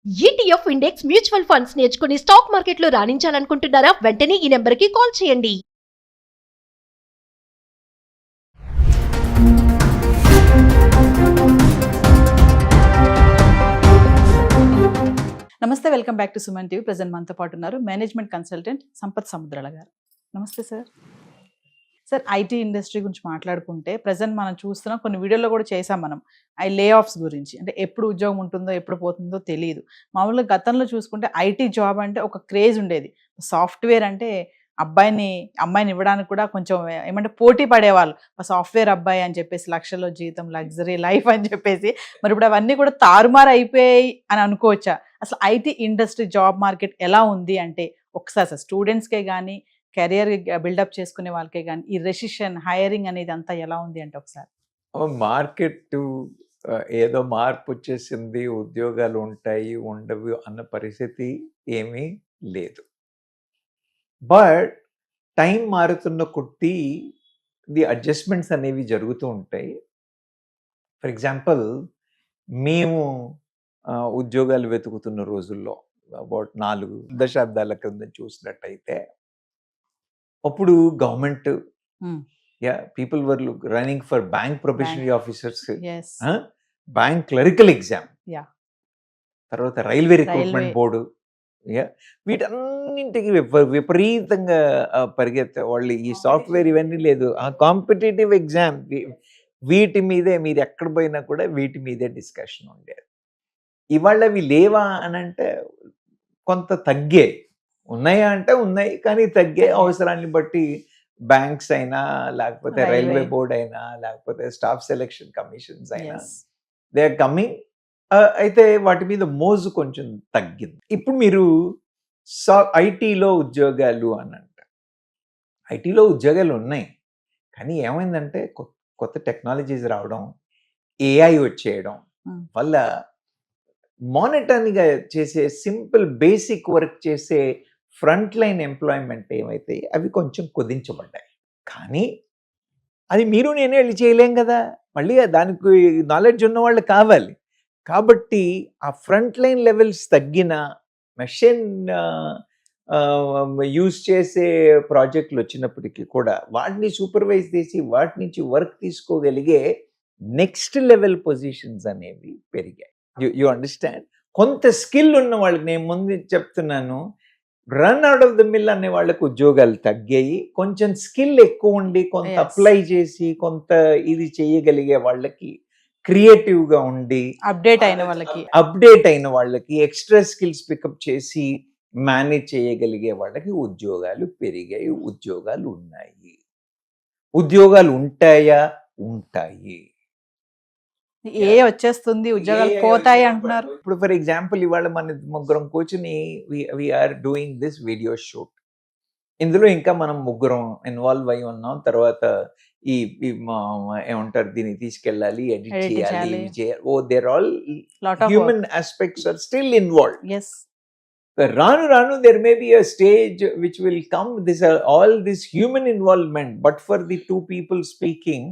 ETF index mutual funds నేర్చుకుని stock మార్కెట్లో రాణించాలనుకుంటున్నారా? వెంటనే ఈ నెంబర్కి కాల్ చేయండి. నమస్తే, welcome back to Suman TV. Present మనతో పాటు ఉన్నారు మేనేజ్మెంట్ కన్సల్టెంట్ సంపత్ సముద్రాల గారు. నమస్తే సార్. సార్, ఐటీ ఇండస్ట్రీ గురించి మాట్లాడుకుంటే ప్రజెంట్ మనం చూస్తున్నాం, కొన్ని వీడియోలో కూడా చేసాం మనం, లే ఆఫ్స్ గురించి. అంటే ఎప్పుడు ఉద్యోగం ఉంటుందో ఎప్పుడు పోతుందో తెలియదు. మామూలుగా గతంలో చూసుకుంటే ఐటీ జాబ్ అంటే ఒక క్రేజ్ ఉండేది. సాఫ్ట్వేర్ అంటే అమ్మాయిని ఇవ్వడానికి కూడా కొంచెం ఏమంటే పోటీ పడేవాళ్ళు. సాఫ్ట్వేర్ అబ్బాయి అని చెప్పేసి లక్షల్లో జీతం, లగ్జరీ లైఫ్ అని చెప్పేసి. మరి ఇప్పుడు అవన్నీ కూడా తారుమారు అయిపోయాయి అని అనుకోవచ్చా? అసలు ఐటీ ఇండస్ట్రీ జాబ్ మార్కెట్ ఎలా ఉంది అంటే ఒకసారి సార్ స్టూడెంట్స్కే కానీ కెరియర్ బిల్డప్ చేసుకునే వాళ్ళకే కానీ ఈ రెసిషన్ హైరింగ్ అనేది అంతా ఎలా ఉంది అంటే ఒకసారి. మార్కెట్ ఏదో మార్పు వచ్చేసింది, ఉద్యోగాలు ఉంటాయి ఉండవు అన్న పరిస్థితి ఏమీ లేదు. బట్ టైం మారుతున్న కొద్దీ ది అడ్జస్ట్మెంట్స్ అనేవి జరుగుతూ ఉంటాయి. ఫర్ ఎగ్జాంపుల్, మేము ఉద్యోగాలు వెతుకుతున్న రోజుల్లో అబౌట్ 4 దశాబ్దాల క్రింద చూసినట్టయితే అప్పుడు government people were running for bank probationary officers, bank clerical exam, తర్వాత రైల్వే రిక్రూట్మెంట్ బోర్డు, వీటన్నింటికి విపరీతంగా పరిగెత్తే వాళ్ళు. ఈ సాఫ్ట్వేర్ ఇవన్నీ లేదు, ఆ కాంపిటేటివ్ ఎగ్జామ్ వీటి మీదే, మీరు ఎక్కడ పోయినా కూడా వీటి మీదే డిస్కషన్ ఉండేది. ఇవాళ అవి లేవా అని అంటే కొంత తగ్గే, ఉన్నాయా అంటే ఉన్నాయి, కానీ తగ్గే. అవసరాన్ని బట్టి బ్యాంక్స్ అయినా, లేకపోతే రైల్వే బోర్డ్ అయినా, లేకపోతే స్టాఫ్ సెలెక్షన్ కమిషన్స్ అయినా దే ఆర్ కమింగ్. అయితే వాటి మీద మోజు కొంచెం తగ్గింది. ఇప్పుడు మీరు ఐటీలో ఉద్యోగాలు అని అంటారు. ఐటీలో ఉద్యోగాలు ఉన్నాయి, కానీ ఏమైందంటే కొత్త టెక్నాలజీస్ రావడం, ఏఐ వచ్చేయడం వల్ల మానిటర్గా చేసే సింపుల్ బేసిక్ వర్క్ చేసే ఫ్రంట్ లైన్ ఎంప్లాయ్మెంట్ ఏమైతే అవి కొంచెం కుదించబడ్డాయి. కానీ అది మీరు నేనే వెళ్ళి చేయలేం కదా, మళ్ళీ దానికి నాలెడ్జ్ ఉన్న వాళ్ళు కావాలి. కాబట్టి ఆ ఫ్రంట్ లైన్ లెవెల్స్ తగ్గిన మెషిన్ యూజ్ చేసే ప్రాజెక్టులు వచ్చినప్పటికీ కూడా వాటిని సూపర్వైజ్ చేసి వాటి నుంచి వర్క్ తీసుకోగలిగే నెక్స్ట్ లెవెల్ పొజిషన్స్ అనేవి పెరిగాయి. You understand? కొంత స్కిల్ ఉన్న వాళ్ళకి, నేను ముందు చెప్తున్నాను, run out of the mill అనే వాళ్ళకి ఉద్యోగాలు తగ్గాయి. కొంచెం స్కిల్ ఎక్కువ ఉండి కొంత అప్లై చేసి కొంత ఇది చేయగలిగే వాళ్ళకి, క్రియేటివ్గా ఉండి అప్డేట్ అయిన వాళ్ళకి, ఎక్స్ట్రా స్కిల్స్ పికప్ చేసి మేనేజ్ చేయగలిగే వాళ్ళకి ఉద్యోగాలు పెరిగాయి, ఉద్యోగాలు ఉన్నాయి. ఉద్యోగాలు ఉంటాయా? ఉంటాయి. వచ్చేస్తుంది, ఉద్యోగాలు పోతాయి అంటున్నారు. ఇప్పుడు ఫర్ ఎగ్జాంపుల్, ఇవాళ మన ముగ్గురం కూర్చుని we're doing this video shoot. ఇందులో ఇంకా మనం ముగ్గురం ఇన్వాల్వ్ అయి ఉన్నాం. తర్వాత ఏమంటారు, దీన్ని తీసుకెళ్ళాలి, ఎడిట్ చేయాలి, there all human aspects are still involved. రాను రాను there may be a stage which will come, all this human involvement, but for the 2 people speaking,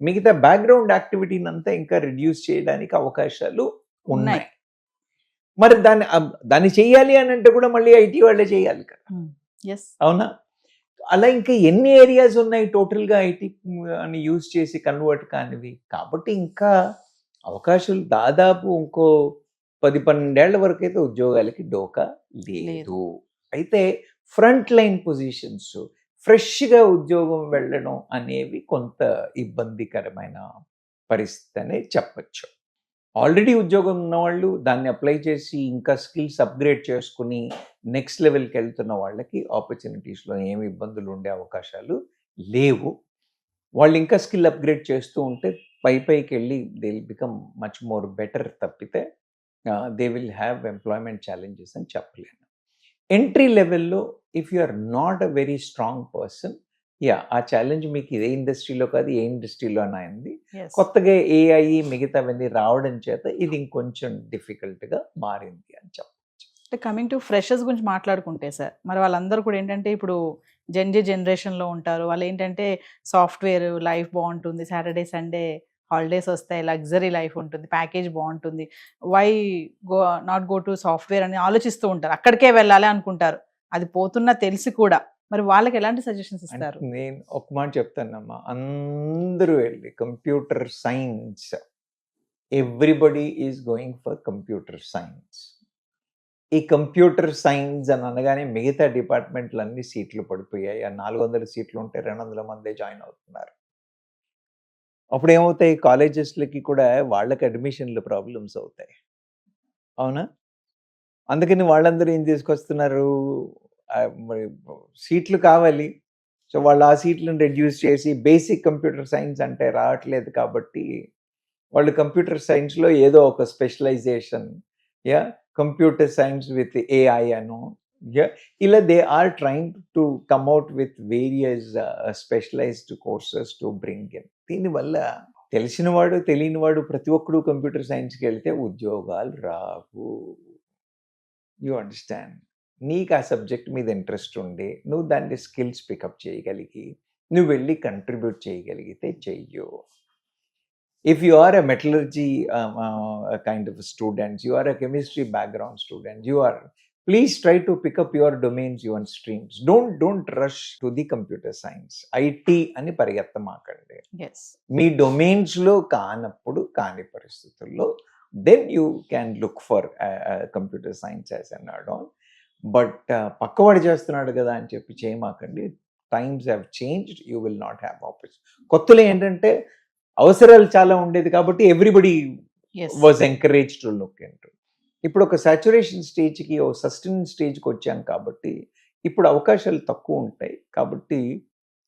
మిగతా బ్యాక్గ్రౌండ్ యాక్టివిటీని అంతా ఇంకా రిడ్యూస్ చేయడానికి అవకాశాలు ఉన్నాయి. మరి దాన్ని చెయ్యాలి అని అంటే కూడా మళ్ళీ ఐటీ వాళ్ళే చేయాలి కదా, అవునా? అలా ఇంకా ఎన్ని ఏరియాస్ ఉన్నాయి టోటల్గా ఐటీ అని యూజ్ చేసి కన్వర్ట్ కానివి. కాబట్టి ఇంకా అవకాశాలు దాదాపు ఇంకో 10-12 ఏళ్ల వరకు అయితే ఉద్యోగాలకి డోకా లేదు. అయితే ఫ్రంట్ లైన్ పొజిషన్స్, ఫ్రెష్గా ఉద్యోగం వెళ్ళడం అనేవి కొంత ఇబ్బందికరమైన పరిస్థితి అనే చెప్పచ్చు. ఆల్రెడీ ఉద్యోగం ఉన్నవాళ్ళు దాన్ని అప్లై చేసి ఇంకా స్కిల్స్ అప్గ్రేడ్ చేసుకుని నెక్స్ట్ లెవెల్కి వెళ్తున్న వాళ్ళకి ఆపర్చునిటీస్లో ఏమి ఇబ్బందులు ఉండే అవకాశాలు లేవు. వాళ్ళు ఇంకా స్కిల్ అప్గ్రేడ్ చేస్తూ ఉంటే పైకి వెళ్ళి they will become much more better. తప్పితే they will have employment challenges అని చెప్పలేను. ఎంట్రీ లెవెల్లో if you are not a very strong person, ఆ ఛాలెంజ్ మీకు ఇదే ఇండస్ట్రీలో కాదు, ఏ ఇండస్ట్రీలో అయింది. కొత్తగా ఏఐ మిగతావన్నీ రావడం చేత ఇది ఇంకొంచెం డిఫికల్ట్గా మారింది అని చెప్పచ్చు. అంటే కమింగ్ టు ఫ్రెషర్స్ గురించి మాట్లాడుకుంటే సార్, మరి వాళ్ళందరూ కూడా ఏంటంటే ఇప్పుడు జనరేషన్లో ఉంటారు. వాళ్ళు ఏంటంటే సాఫ్ట్వేర్ లైఫ్ బాగుంటుంది, సాటర్డే సండే హాలిడేస్ వస్తాయి, లగ్జరీ లైఫ్ ఉంటుంది, ప్యాకేజ్ బాగుంటుంది, why not go to software అని ఆలోచిస్తూ ఉంటారు, అక్కడికే వెళ్ళాలి అనుకుంటారు, అది పోతున్నా తెలిసి కూడా. మరి వాళ్ళకి ఎలాంటి సజెషన్స్ ఇస్తారు? నేను ఒక మాట చెప్తానమ్మా, అందరూ వెళ్ళి computer science, everybody is going for computer science. ఈ కంప్యూటర్ సైన్స్ అని అనగానే మిగతా డిపార్ట్మెంట్లు అన్ని సీట్లు పడిపోయాయి. ఆ 400 సీట్లు ఉంటే 200 మందే జాయిన్ అవుతున్నారు. అప్పుడు ఏమవుతాయి, కాలేజెస్లకి కూడా వాళ్ళకి అడ్మిషన్లు ప్రాబ్లమ్స్ అవుతాయి, అవునా? అందుకని వాళ్ళందరూ ఏం తీసుకొస్తున్నారు, మరి సీట్లు కావాలి. సో వాళ్ళు ఆ సీట్లను రెడ్యూస్ చేసి బేసిక్ కంప్యూటర్ సైన్స్ అంటే రావట్లేదు కాబట్టి వాళ్ళు కంప్యూటర్ సైన్స్లో ఏదో ఒక specialization, yeah computer science with AI అను, ఇలా they are trying to come out with various specialized courses to bring in. దీనివల్ల తెలిసినవాడు తెలియనివాడు ప్రతి ఒక్కడు కంప్యూటర్ సైన్స్కి వెళ్తే ఉద్యోగాలు రావు. You understand? నీకు ఆ సబ్జెక్ట్ మీద ఇంట్రెస్ట్ ఉండి నువ్వు దాన్ని స్కిల్స్ పికప్ చేయగలిగి నువ్వు వెళ్ళి కంట్రిబ్యూట్ చేయగలిగితే చెయ్యు. If you are a metallurgy kind of students, you are a chemistry background students, you are please try to pick up your domains, your streams. Don't rush to the computer science, IT అని పరిగెత్తమాకండి. మీ డొమైన్స్లో కానప్పుడు, కాని పరిస్థితుల్లో then you can look for computer science as an add on. But పక్కవాడు చేస్తున్నాడు కదా అని చెప్పి చేయమాకండి. Times have changed, you will not have opportunity. కొత్తలో ఏంటంటే అవసరాలు చాలా ఉండేది కాబట్టి everybody was encourage to look into. ఇప్పుడు ఒక సాచురేషన్ స్టేజ్కి, ఒక సస్టైన్ స్టేజ్కి వచ్చాం కాబట్టి ఇప్పుడు అవకాశాలు తక్కువ ఉంటాయి. కాబట్టి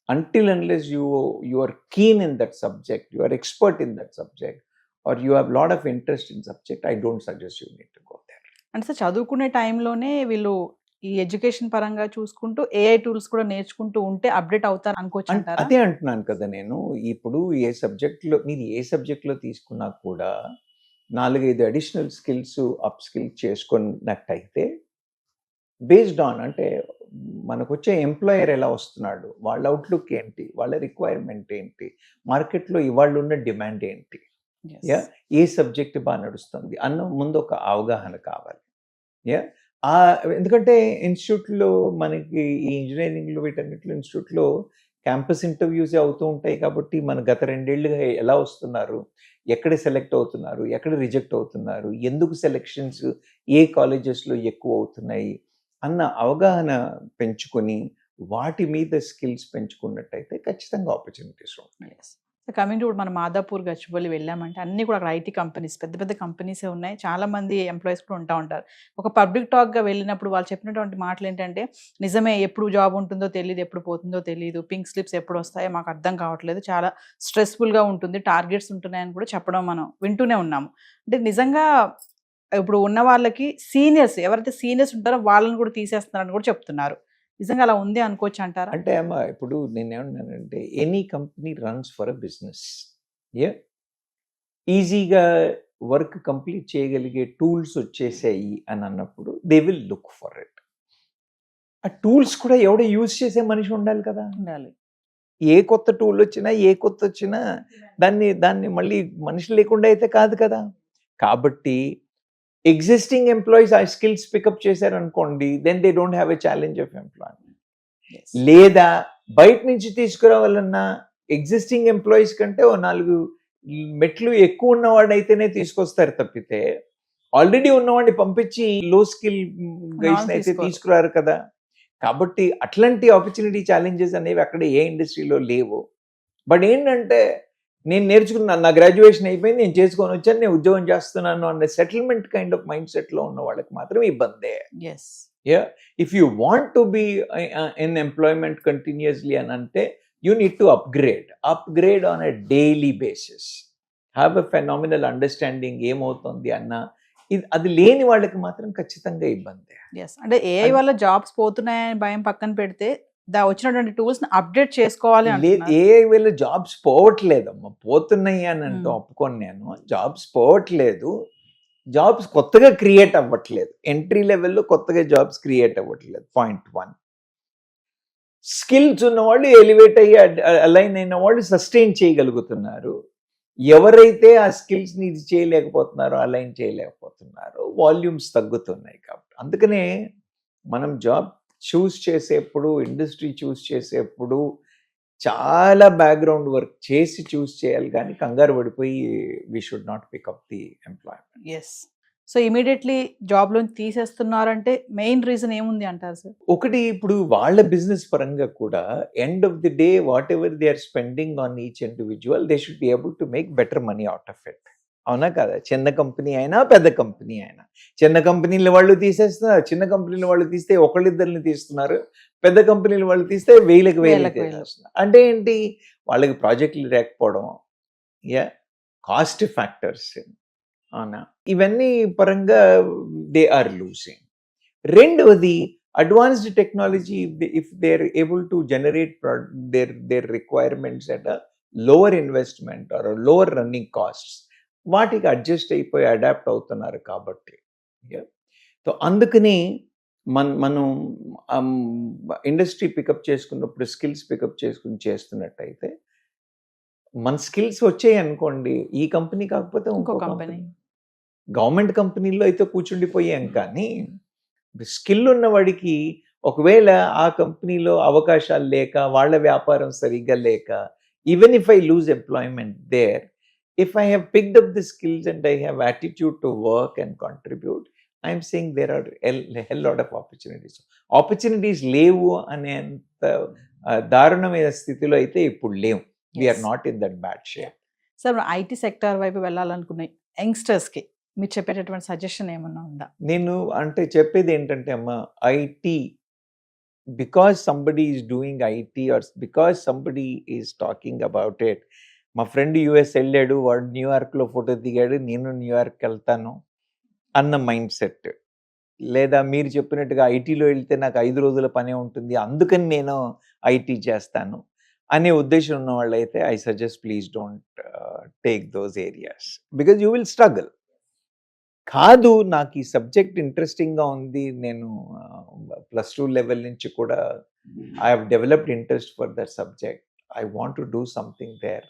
until unless you are keen in that subject, you are expert in that subject, or you have lot of interest in subject, I don't suggest you need to go there. అంటే sir చదువుకునే టైంలోనే వీళ్ళు ఈ education పరంగా చూసుకుంటూ AI tools కూడా నేర్చుకుంటూ ఉంటే అప్డేట్ అవుతారు అనుకోవచ్చు అంటారా? అదే అంటున్నాను కదా నేను. ఇప్పుడు ఏ సబ్జెక్ట్లో మీరు ఏ సబ్జెక్ట్లో తీసుకున్నా కూడా 4-5 అడిషనల్ స్కిల్స్ అప్ స్కిల్ చేసుకున్నట్టయితే బేస్డ్ ఆన్, అంటే మనకు వచ్చే ఎంప్లాయర్ ఎలా వస్తున్నాడు, వాళ్ళ అవుట్లుక్ ఏంటి, వాళ్ళ రిక్వైర్మెంట్ ఏంటి, మార్కెట్లో ఇవాళ ఉన్న డిమాండ్ ఏంటి, ఏ సబ్జెక్ట్ బాగా నడుస్తుంది అన్న ముందు ఒక అవగాహన కావాలి. ఎందుకంటే ఇన్స్టిట్యూట్లో మనకి ఈ ఇంజనీరింగ్లో వీటన్నిటిలో ఇన్స్టిట్యూట్లో క్యాంపస్ ఇంటర్వ్యూసే అవుతూ ఉంటాయి కాబట్టి మన గత 2 ఏళ్ళుగా ఎలా వస్తున్నారు, ఎక్కడ సెలెక్ట్ అవుతున్నారు, ఎక్కడ రిజెక్ట్ అవుతున్నారు, ఎందుకు సెలెక్షన్స్ ఏ కాలేజెస్లో ఎక్కువ అవుతున్నాయి అన్న అవగాహన పెంచుకొని వాటి మీద స్కిల్స్ పెంచుకున్నట్టయితే ఖచ్చితంగా ఆపర్చునిటీస్ ఉంటాయి. కమింగ్ టు మన మాదాపూర్ గచ్చిబౌలి వెళ్ళామంటే అన్ని కూడా అక్కడ ఐటీ కంపెనీస్, పెద్ద పెద్ద కంపెనీసే ఉన్నాయి, చాలా మంది ఎంప్లాయీస్ కూడా ఉంటారు. ఒక పబ్లిక్ టాక్గా వెళ్ళినప్పుడు వాళ్ళు చెప్పినటువంటి మాటలు ఏంటంటే, నిజమే, ఎప్పుడు జాబ్ ఉంటుందో తెలియదు, ఎప్పుడు పోతుందో తెలియదు, పింక్ స్లిప్స్ ఎప్పుడు వస్తాయో మాకు అర్థం కావట్లేదు, చాలా స్ట్రెస్ఫుల్గా ఉంటుంది, టార్గెట్స్ ఉంటున్నాయని కూడా చెప్పడం మనం వింటూనే ఉన్నాము. అంటే నిజంగా ఇప్పుడు ఉన్న వాళ్ళకి సీనియర్స్, ఎవరైతే సీనియర్స్ ఉంటారో వాళ్ళని కూడా తీసేస్తున్నారని కూడా చెప్తున్నారు. నిజంగా అలా ఉంది అనుకోవచ్చు అంటారా? అంటే అమ్మా, ఇప్పుడు నేనేమన్నానంటే any company runs for a business. ఈజీగా వర్క్ కంప్లీట్ చేయగలిగే టూల్స్ వచ్చేసాయి అని అన్నప్పుడు they will look for it. ఆ టూల్స్ కూడా ఎవడో యూజ్ చేసే మనిషి ఉండాలి కదా. ఉండాలి. ఏ కొత్త టూల్ వచ్చినా దాన్ని మళ్ళీ మనిషి లేకుండా అయితే కాదు కదా. కాబట్టి ఎగ్జిస్టింగ్ ఎంప్లాయీస్ ఆ స్కిల్స్ పికప్ చేశారనుకోండి, then they don't have a challenge of employment. లేదా బయట నుంచి తీసుకురావాలన్నా ఎగ్జిస్టింగ్ ఎంప్లాయీస్ కంటే 4 మెట్లు ఎక్కువ ఉన్నవాడైతేనే తీసుకొస్తారు తప్పితే ఆల్రెడీ ఉన్నవాడిని పంపించి లో స్కిల్ గైస్ అయితే తీసుకురారు కదా. కాబట్టి అట్లాంటి ఆపర్చునిటీ ఛాలెంజెస్ అనేవి అక్కడ ఏ ఇండస్ట్రీలో లేవు. బట్ ఏంటంటే నేను నేర్చుకున్నాను, నా గ్రాడ్యుయేషన్ అయిపోయింది, నేను చేసుకొని వచ్చాను, నేను ఉద్యోగం చేస్తున్నాను అన్న సెటిల్మెంట్ కైండ్ ఆఫ్ మైండ్ సెట్లో ఉన్న వాళ్ళకి మాత్రం ఇబ్బందే. If you want to be in employment continuously అని అంటే you need to upgrade on a daily basis, have a phenomenal understanding ఏమవుతుంది అన్న అది లేని వాళ్ళకి మాత్రం ఖచ్చితంగా ఇబ్బందే. అంటే ఏఐ వల్ల జాబ్స్ పోతున్నాయని భయం పక్కన పెడితే వచ్చినటువంటి టూల్స్ అప్డేట్ చేసుకోవాలి. ఏఐ వల్ల జాబ్స్ పోవట్లేదమ్మా, పోతున్నాయి అని అంటే ఒప్పుకోను నేను. జాబ్స్ పోవట్లేదు, జాబ్స్ కొత్తగా క్రియేట్ అవ్వట్లేదు, ఎంట్రీ లెవెల్లో కొత్తగా జాబ్స్ క్రియేట్ అవ్వట్లేదు. పాయింట్ 1. స్కిల్స్ ఉన్నవాళ్ళు ఎలివేట్ అయ్యి అలైన్ అయిన వాళ్ళు సస్టైన్ చేయగలుగుతున్నారు. ఎవరైతే ఆ స్కిల్స్ని ఇది చేయలేకపోతున్నారో, అలైన్ చేయలేకపోతున్నారో, వాల్యూమ్స్ తగ్గుతున్నాయి. కాబట్టి అందుకనే మనం జాబ్ చూస్ చేసేప్పుడు, ఇండస్ట్రీ చూస్ చేసేప్పుడు చాలా బ్యాక్గ్రౌండ్ వర్క్ చేసి చూస్ చేయాలి, కానీ కంగారు పడిపోయి we should not pick up the employment. Yes. So immediately జాబ్లో తీసేస్తున్నారంటే మెయిన్ రీజన్ ఏముంది అంటారు సార్? ఒకటి, ఇప్పుడు వాళ్ళ బిజినెస్ పరంగా కూడా end of the day whatever they are spending on each individual, they should be able to make better money out of it. అవునా కదా? చిన్న కంపెనీ అయినా పెద్ద కంపెనీ అయినా, చిన్న కంపెనీల వాళ్ళు తీసేస్తున్నారు, చిన్న కంపెనీల వాళ్ళు తీస్తే ఒకళ్ళిద్దరిని తీస్తున్నారు, పెద్ద కంపెనీల వాళ్ళు తీస్తే వేలకు తీసేస్తున్నారు. అంటే ఏంటి? వాళ్ళకి ప్రాజెక్టులు లేకపోవడం, కాస్ట్ ఫ్యాక్టర్స్, అవునా, ఇవన్నీ పరంగా దే ఆర్ లూజింగ్. రెండవది, advanced technology, if they are able to generate their requirements at a lower investment or lower running costs, వాటికి అడ్జస్ట్ అయిపోయి అడాప్ట్ అవుతున్నారు. కాబట్టి సో అందుకని మనం ఇండస్ట్రీ పికప్ చేసుకున్నప్పుడు స్కిల్స్ పికప్ చేసుకుని చేస్తున్నట్టయితే, మన స్కిల్స్ వచ్చాయి అనుకోండి, ఈ కంపెనీ కాకపోతే ఇంకో కంపెనీ, గవర్నమెంట్ కంపెనీలో అయితే కూర్చుండిపోయాం. కానీ స్కిల్ ఉన్నవాడికి ఒకవేళ ఆ కంపెనీలో అవకాశాలు లేక, వాళ్ళ వ్యాపారం సరిగ్గా లేక, even if I lose employment there, if I have picked up the skills and I have attitude to work and contribute, I am saying there are a hell lot of opportunities. Opportunities లేవు అనేంత దారుణమైన స్థితిలో అయితే ఇప్పుడు లేవు. We are not in that bad shape. Sir, IT sector వైపు వెళ్ళాలనుకునే యంగ్స్టర్స్కి మీరు చెప్పేటటువంటి సజెషన్ ఏమన్నా ఉందా? నేను అంటే చెప్పేది ఏంటంటే అమ్మ, IT, because somebody is doing IT or because somebody is talking about it, మా ఫ్రెండ్ యూఎస్ వెళ్ళాడు, వాడు న్యూయార్క్లో ఫోటో దిగాడు, నేను న్యూయార్క్ వెళ్తాను అన్న మైండ్ సెట్, లేదా మీరు చెప్పినట్టుగా ఐటీలో వెళ్తే నాకు 5 రోజుల పనే ఉంటుంది, అందుకని నేను ఐటీ చేస్తాను అనే ఉద్దేశం ఉన్న వాళ్ళైతే I suggest please don't take those areas, because you will struggle. కాదు, నాకు ఈ సబ్జెక్ట్ ఇంట్రెస్టింగ్గా ఉంది, నేను +2 లెవెల్ నుంచి కూడా I have developed interest for that subject, I want to do something there,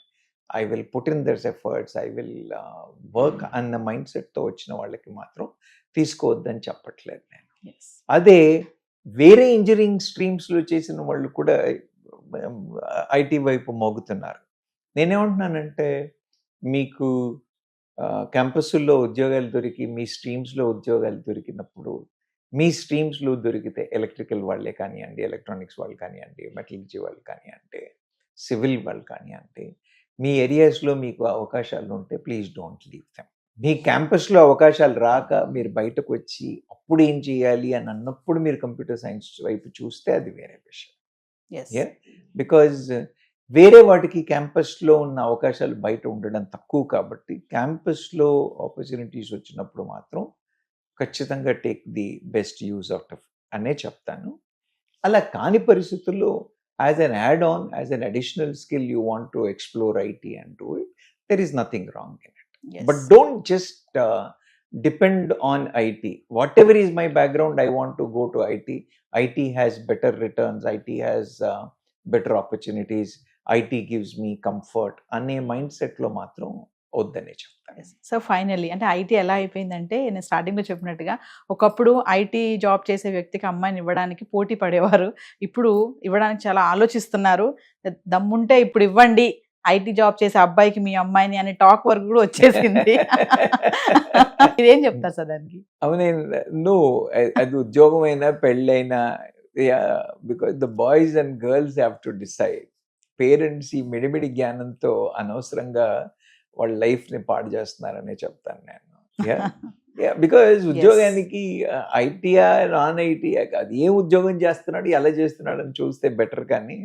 I will put in their efforts, I will work అన్న mind సెట్తో వచ్చిన వాళ్ళకి మాత్రం తీసుకోవద్దని చెప్పట్లేదు నేను. అదే వేరే ఇంజనీరింగ్ స్ట్రీమ్స్లో చేసిన వాళ్ళు కూడా ఐటీ వైపు మోగుతున్నారు. నేనేమంటున్నానంటే, మీకు క్యాంపస్లో ఉద్యోగాలు దొరికి, మీ స్ట్రీమ్స్లో ఉద్యోగాలు దొరికినప్పుడు, మీ స్ట్రీమ్స్లో దొరికితే ఎలక్ట్రికల్ వాళ్ళే కానివ్వండి, ఎలక్ట్రానిక్స్ వాళ్ళు కానివ్వండి, మెటలర్జీ వాళ్ళు కానివ్వండి, సివిల్ వాళ్ళు కానివ్వండి, మీ ఏరియాస్లో మీకు అవకాశాలు ఉంటే ప్లీజ్ డోంట్ లీవ్ దెమ్. మీ క్యాంపస్లో అవకాశాలు రాక మీరు బయటకు వచ్చి అప్పుడు ఏం చేయాలి అని అన్నప్పుడు మీరు కంప్యూటర్ సైన్స్ వైపు చూస్తే అది వేరే విషయం. బికాజ్ వేరే వాటికి క్యాంపస్లో ఉన్న అవకాశాలు బయట ఉండడం తక్కువ. కాబట్టి క్యాంపస్లో ఆపర్చునిటీస్ వచ్చినప్పుడు మాత్రం ఖచ్చితంగా take the best use out of అనే చెప్తాను. అలా కాని పరిస్థితుల్లో as an add-on, as an additional skill, you want to explore IT and do it, there is nothing wrong in it. Yes. But don't just depend on IT. Whatever is my background, I want to go to IT. IT has better returns, IT has better opportunities, IT gives me comfort అనే mind సెట్లో మాత్రం వద్దనే చెప్తాను. So finally, అంటే IT ఎలా అయిపోయిందంటే, నేను స్టార్టింగ్లో చెప్పినట్టుగా ఒకప్పుడు ఐటీ జాబ్ చేసే వ్యక్తికి అమ్మాయిని ఇవ్వడానికి పోటీ పడేవారు, ఇప్పుడు ఇవ్వడానికి చాలా ఆలోచిస్తున్నారు. దమ్ముంటే ఇప్పుడు ఇవ్వండి ఐటీ జాబ్ చేసే అబ్బాయికి మీ అమ్మాయిని అనే టాక్ వరకు కూడా వచ్చేసింది. ఇదేం చెప్తారు సార్ దానికి? అవునే, నువ్వు అది ఉద్యోగమైనా పెళ్ళైనా, because the boys and girls have to decide. Parents ఈ మిడిమిడి జ్ఞానంతో అనవసరంగా వాళ్ళ లైఫ్ని పాడు చేస్తున్నారనే చెప్తాను నేను. బికాజ్ ఉద్యోగానికి ఐటీయా నాన్ ఐటీయా కాదు, ఏ ఉద్యోగం చేస్తున్నాడు, ఎలా చేస్తున్నాడు అని చూస్తే బెటర్. కానీ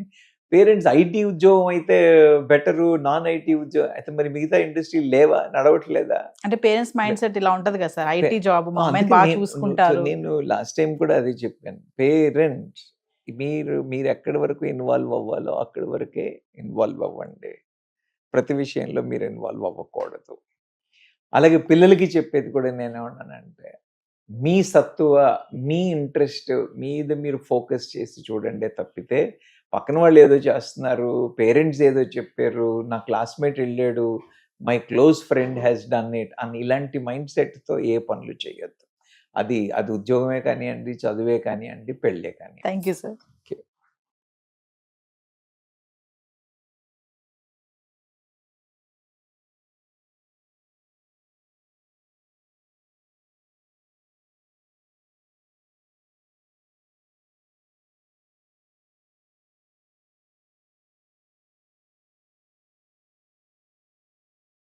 పేరెంట్స్ ఐటీ ఉద్యోగం అయితే బెటరు, నాన్ ఐటీ ఉద్యోగం అయితే మరి మిగతా ఇండస్ట్రీ లేవా, నడవట్లేదా? అంటే పేరెంట్స్ మైండ్ సెట్ ఇలా ఉంటది కదా సార్, ఐటీ జాబ్ మా అమ్మాయిని బాగా చూసుకుంటారు. నేను లాస్ట్ టైం కూడా అదే చెప్పాను, పేరెంట్స్ మీరు ఎక్కడి వరకు ఇన్వాల్వ్ అవ్వాలో అక్కడి వరకే ఇన్వాల్వ్ అవ్వండి, ప్రతి విషయంలో మీరు ఇన్వాల్వ్ అవ్వకూడదు. అలాగే పిల్లలకి చెప్పేది కూడా నేనేమన్నానంటే, మీ సత్తువ, మీ ఇంట్రెస్ట్ మీద మీరు ఫోకస్ చేసి చూడండి తప్పితే, పక్కన వాళ్ళు ఏదో చేస్తున్నారు, పేరెంట్స్ ఏదో చెప్పారు, నా క్లాస్మేట్ వెళ్ళాడు, my close friend has done it అని ఇలాంటి మైండ్ సెట్తో ఏ పనులు చేయొద్దు. అది ఉద్యోగమే కానివ్వండి, చదువే కానివ్వండి, పెళ్ళే కానివ్వండి. Thank you sir.